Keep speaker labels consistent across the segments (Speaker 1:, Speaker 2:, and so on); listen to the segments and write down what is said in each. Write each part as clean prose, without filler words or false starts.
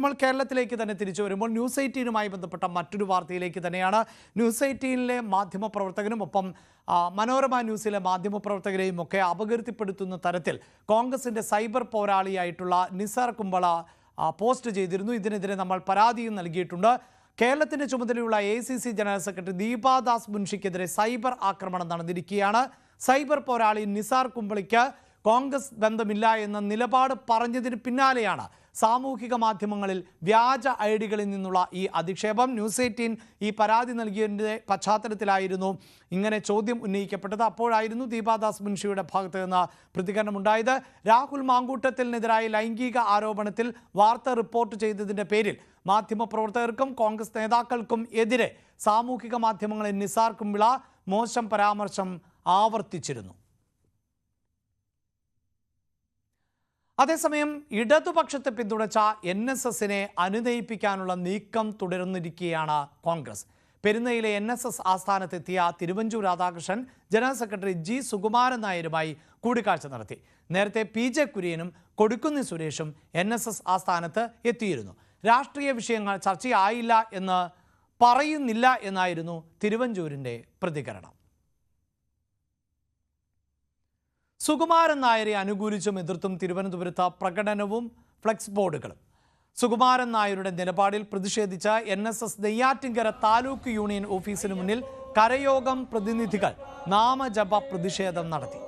Speaker 1: നമ്മൾ കേരളത്തിലേക്ക് തന്നെ തിരിച്ചു വരുമ്പോൾ ന്യൂസ് 18നുമായി ബന്ധപ്പെട്ട മറ്റൊരു വാർത്തയിലേക്ക് തന്നെയാണ്. ന്യൂസ് 18ലെ മാധ്യമപ്രവർത്തകനും ഒപ്പം മനോരമ ന്യൂസിലെ മാധ്യമപ്രവർത്തകരെയും ഒക്കെ അപകീർത്തിപ്പെടുത്തുന്ന തരത്തിൽ കോൺഗ്രസിൻ്റെ സൈബർ പോരാളിയായിട്ടുള്ള നിസാർ കുമ്പള പോസ്റ്റ് ചെയ്തിരുന്നു. ഇതിനെതിരെ നമ്മൾ പരാതിയും നൽകിയിട്ടുണ്ട്. കേരളത്തിൻ്റെ ചുമതലയുള്ള AICC ജനറൽ സെക്രട്ടറി ദീപാദാസ് മുൻഷിക്കെതിരെ സൈബർ ആക്രമണം നടന്നിരിക്കുകയാണ്. സൈബർ പോരാളി നിസാർ കുമ്പളിക്ക് കോൺഗ്രസ് ബന്ധമില്ല എന്ന നിലപാട് പറഞ്ഞതിന് പിന്നാലെയാണ് സാമൂഹിക മാധ്യമങ്ങളിൽ വ്യാജ ഐഡികളിൽ നിന്നുള്ള ഈ അധിക്ഷേപം. ന്യൂസ് 18 ഈ പരാതി നൽകിയതിൻ്റെ പശ്ചാത്തലത്തിലായിരുന്നു ഇങ്ങനെ ചോദ്യം ഉന്നയിക്കപ്പെട്ടത്. അപ്പോഴായിരുന്നു ദീപാദാസ് മുൻഷിയുടെ ഭാഗത്ത് നിന്ന് പ്രതികരണമുണ്ടായത്. രാഹുൽ മാങ്കൂട്ടത്തിനെതിരായ ലൈംഗിക ആരോപണത്തിൽ വാർത്ത റിപ്പോർട്ട് ചെയ്തതിൻ്റെ പേരിൽ മാധ്യമപ്രവർത്തകർക്കും കോൺഗ്രസ് നേതാക്കൾക്കും എതിരെ സാമൂഹിക മാധ്യമങ്ങളിൽ നിസാർ കുമ്പിള മോശം പരാമർശം ആവർത്തിച്ചിരുന്നു. അതേസമയം ഇടതുപക്ഷത്തെ പിന്തുണച്ച NSSനെ അനുനയിപ്പിക്കാനുള്ള നീക്കം തുടർന്നിരിക്കുകയാണ് കോൺഗ്രസ്. പെരുന്നയിലെ NSS ആസ്ഥാനത്തെത്തിയ Thiruvanchoor Radhakrishnan general secretary G Sukumaran നായരുമായി കൂടിക്കാഴ്ച നടത്തി. നേരത്തെ PJ കുര്യനും കൊടിക്കുന്നിൽ സുരേഷും NSS ആസ്ഥാനത്ത് എത്തിയിരുന്നു. രാഷ്ട്രീയ വിഷയങ്ങൾ ചർച്ചയായില്ല എന്ന് പറയുന്നില്ല എന്നായിരുന്നു തിരുവഞ്ചൂരിൻ്റെ പ്രതികരണം. സുകുമാരൻ നായരെ അനുകൂലിച്ചും എതിർത്തും തിരുവനന്തപുരത്ത് പ്രകടനവും ഫ്ലെക്സ് ബോർഡുകളും. സുകുമാരൻ നായരുടെ നിലപാടിൽ പ്രതിഷേധിച്ച് NSS നെയ്യാറ്റിൻകര താലൂക്ക് യൂണിയൻ ഓഫീസിന് മുന്നിൽ കരയോഗം പ്രതിനിധികൾ നാമജപ പ്രതിഷേധം നടത്തി.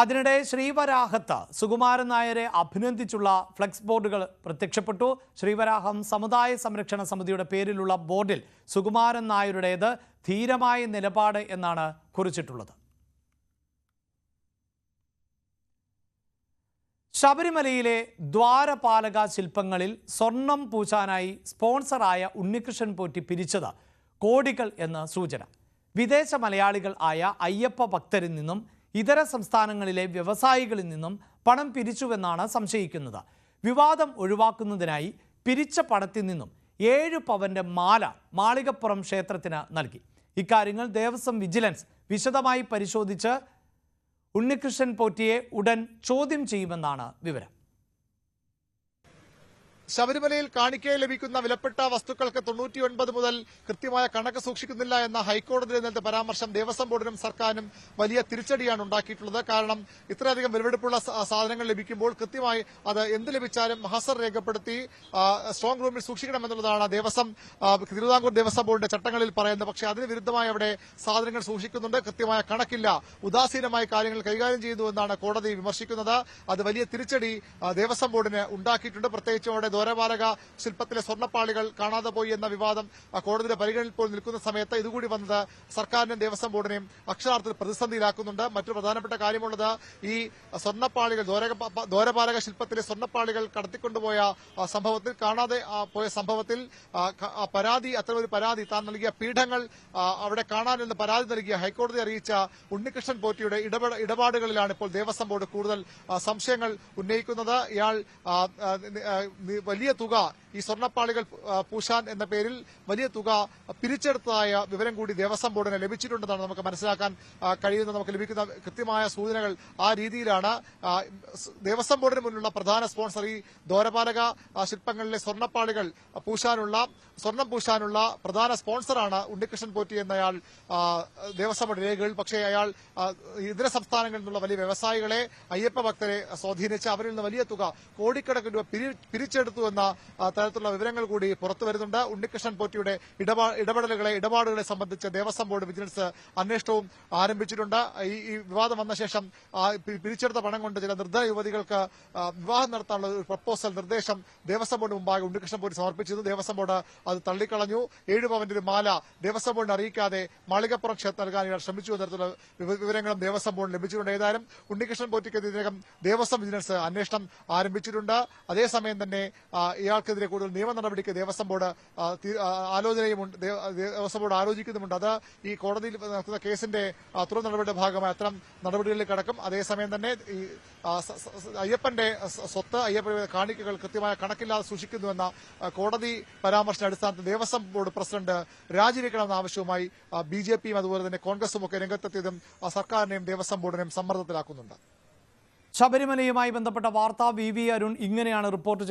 Speaker 1: അതിനിടെ ശ്രീവരാഹത്ത് സുകുമാരൻ നായരെ അഭിനന്ദിച്ചുള്ള ഫ്ലെക്സ് ബോർഡുകൾ പ്രത്യക്ഷപ്പെട്ടു. ശ്രീവരാഹം സമുദായ സംരക്ഷണ സമിതിയുടെ പേരിലുള്ള ബോർഡിൽ സുകുമാരൻ നായരുടേത് ധീരമായ നിലപാട് എന്നാണ് കുറിച്ചിട്ടുള്ളത്. ശബരിമലയിലെ ദ്വാരപാലക ശില്പങ്ങളിൽ സ്വർണം പൂശാനായി സ്പോൺസറായ ഉണ്ണികൃഷ്ണൻ പോറ്റി പിരിച്ചത് കോടികൾ എന്ന് സൂചന. വിദേശ മലയാളികൾ ആയ അയ്യപ്പ ഭക്തരിൽ നിന്നും ഇതര സംസ്ഥാനങ്ങളിലെ വ്യവസായികളിൽ നിന്നും പണം പിരിച്ചുവെന്നാണ് സംശയിക്കുന്നത്. വിവാദം ഒഴിവാക്കുന്നതിനായി പിരിച്ച പണത്തിൽ നിന്നും 7 പവന്റെ മാല മാളികപ്പുറം ക്ഷേത്രത്തിന് നൽകി. ഇക്കാര്യങ്ങൾ ദേവസ്വം വിജിലൻസ് വിശദമായി പരിശോധിച്ച് ഉണ്ണികൃഷ്ണൻ പോറ്റിയെ ഉടൻ ചോദ്യം ചെയ്യുമെന്നാണ് വിവരം.
Speaker 2: ശബരിമലയിൽ കാണിക്കയിൽ ലഭിക്കുന്ന വിലപ്പെട്ട വസ്തുക്കൾക്ക് 99 മുതൽ കൃത്യമായ കണക്ക് സൂക്ഷിക്കുന്നില്ല എന്ന ഹൈക്കോടതിയുടെ നേരത്തെ പരാമർശം ദേവസ്വം ബോർഡിനും സർക്കാരിനും വലിയ തിരിച്ചടിയാണ് ഉണ്ടാക്കിയിട്ടുള്ളത്. കാരണം ഇത്രയധികം വിലപിടിപ്പുള്ള സാധനങ്ങൾ ലഭിക്കുമ്പോൾ കൃത്യമായി അത് എന്ത് ലഭിച്ചാലും മഹസർ രേഖപ്പെടുത്തി സ്ട്രോങ് റൂമിൽ സൂക്ഷിക്കണമെന്നുള്ളതാണ് തിരുവിതാംകൂർ ദേവസ്വം ബോർഡിന്റെ ചട്ടങ്ങളിൽ പറയുന്നത്. പക്ഷേ അതിന് വിരുദ്ധമായി അവിടെ സാധനങ്ങൾ സൂക്ഷിക്കുന്നുണ്ട്. കൃത്യമായ കണക്കില്ല, ഉദാസീനമായ കാര്യങ്ങൾ കൈകാര്യം ചെയ്യുന്നു എന്നാണ് കോടതി വിമർശിക്കുന്നത്. അത് വലിയ തിരിച്ചടി ദേവസ്വം ബോർഡിന് ഉണ്ടാക്കിയിട്ടുണ്ട്. പ്രത്യേകിച്ചും അവിടെ ദ്വാരപാലക ശില്പത്തിലെ സ്വർണ്ണപ്പാളികൾ കാണാതെ പോയി എന്ന വിവാദം കോടതിയുടെ പരിഗണനയിൽ പോയി നിൽക്കുന്ന സമയത്ത് ഇതുകൂടി വന്നത് സർക്കാരിനും ദേവസ്വം ബോർഡിനെയും അക്ഷരാർത്ഥത്തിൽ പ്രതിസന്ധിയിലാക്കുന്നുണ്ട്. മറ്റൊരു പ്രധാനപ്പെട്ട കാര്യമുള്ളത് ഈ സ്വർണ്ണപ്പാളികൾ ദ്വാരപാലക ശില്പത്തിലെ സ്വർണ്ണപ്പാളികൾ കടത്തിക്കൊണ്ടുപോയ സംഭവത്തിൽ കാണാതെ പോയ സംഭവത്തിൽ അത്തരമൊരു പരാതി താൻ നൽകിയ പീഠങ്ങൾ അവിടെ കാണാനെന്ന് പരാതി നൽകിയ ഹൈക്കോടതി അറിയിച്ച ഉണ്ണികൃഷ്ണൻ പോറ്റിയുടെ ഇടപാടുകളിലാണ് ഇപ്പോൾ ദേവസ്വം ബോർഡ് കൂടുതൽ സംശയങ്ങൾ ഉന്നയിക്കുന്നത്. ഇയാൾ വലിയ തുക ഈ സ്വർണ്ണപ്പാളികൾ പൂശാൻ എന്ന പേരിൽ വലിയ തുക പിരിച്ചെടുത്തതായ വിവരം കൂടി ദേവസ്വം ബോർഡിന് ലഭിച്ചിട്ടുണ്ടെന്നാണ് നമുക്ക് മനസ്സിലാക്കാൻ കഴിയുന്നത്. നമുക്ക് ലഭിക്കുന്ന കൃത്യമായ സൂചനകൾ ആ രീതിയിലാണ്. ദേവസ്വം ബോർഡിന് മുന്നിലുള്ള പ്രധാന സ്പോൺസർ ഈ ദ്വാരപാലക ശില്പങ്ങളിലെ സ്വർണ്ണപ്പാളികൾ സ്വർണം പൂശാനുള്ള പ്രധാന സ്പോൺസറാണ് ഉണ്ണികൃഷ്ണൻ പോറ്റി എന്നയാൾ ദേവസ്വം ബോർഡ് രേഖകൾ. പക്ഷേ അയാൾ ഇതര സംസ്ഥാനങ്ങളിൽ നിന്നുള്ള വലിയ വ്യവസായികളെ അയ്യപ്പ ഭക്തരെ സ്വാധീനിച്ച് അവരിൽ നിന്ന് വലിയ തുക കോടിക്കണക്കിന് രൂപ പിരിച്ചെടുത്തു എന്ന തരത്തിലുള്ള വിവരങ്ങൾ കൂടി പുറത്തു വരുന്നുണ്ട്. ഉണ്ണികൃഷ്ണൻ പോറ്റിയുടെ ഇടപാടുകളെ സംബന്ധിച്ച് ദേവസ്വം ബോർഡ് വിജിലൻസ് അന്വേഷണവും ആരംഭിച്ചിട്ടുണ്ട്. ഈ വിവാദം വന്ന ശേഷം പിരിച്ചെടുത്ത പണം കൊണ്ട് ചില നിർദ്ധന യുവതികൾക്ക് വിവാഹം നടത്താനുള്ള ഒരു പ്രപ്പോസൽ നിർദ്ദേശം ദേവസ്വം ബോർഡ് മുമ്പാകെ ഉണ്ണികൃഷ്ണൻ പോറ്റി സമർപ്പിച്ചിരുന്നു. ദേവസ്വം ബോർഡ് അത് തള്ളിക്കളഞ്ഞു. 7 പവന്റെ ഒരു മാല ദേവസ്വം ബോർഡിനെ അറിയിക്കാതെ മാളികപ്പുറം ക്ഷേത്രം നൽകാൻ ഇയാൾ ശ്രമിച്ചു എന്നതരത്തിലുള്ള വിവരങ്ങളും ദേവസ്വം ബോർഡിന് ലഭിച്ചിട്ടുണ്ട്. ഏതായാലും ഉണ്ണികൃഷ്ണൻ പോറ്റിക്കെതിരെ ദേവസ്വം വിജിലൻസ് അന്വേഷണം ആരംഭിച്ചിട്ടുണ്ട്. അതേസമയം തന്നെ ഇയാൾക്കെതിരെ കൂടുതൽ നിയമ നടപടിക്ക് ദേവസ്വം ബോർഡ് ആലോചനയുമുണ്ട്, ദേവസ്വം ബോർഡ് ആലോചിക്കുന്നുമുണ്ട്. അത് ഈ കോടതിയിൽ നടത്തുന്ന കേസിന്റെ തുടർ നടപടിയുടെ ഭാഗമായി അത്തരം നടപടികളിലേക്ക് കടക്കും. അതേസമയം തന്നെ ഈ അയ്യപ്പന്റെ സ്വത്ത്, അയ്യപ്പന്റെ കാണിക്കകൾ കൃത്യമായ കണക്കില്ലാതെ സൂക്ഷിക്കുന്നുവെന്ന കോടതി പരാമർശത്തിന്റെ അടിസ്ഥാനത്തിൽ ദേവസ്വം ബോർഡ് പ്രസിഡന്റ് രാജിവെക്കണമെന്ന ആവശ്യവുമായി BJPയും അതുപോലെ തന്നെ കോൺഗ്രസും ഒക്കെ രംഗത്തെത്തിയതും സർക്കാരിനെയും ദേവസ്വം ബോർഡിനെയും സമ്മർദ്ദത്തിലാക്കുന്നുണ്ട്.
Speaker 1: ശബരിമലയുമായി ബന്ധപ്പെട്ട വാർത്ത VV അരുൺ ഇങ്ങനെയാണ് റിപ്പോർട്ട്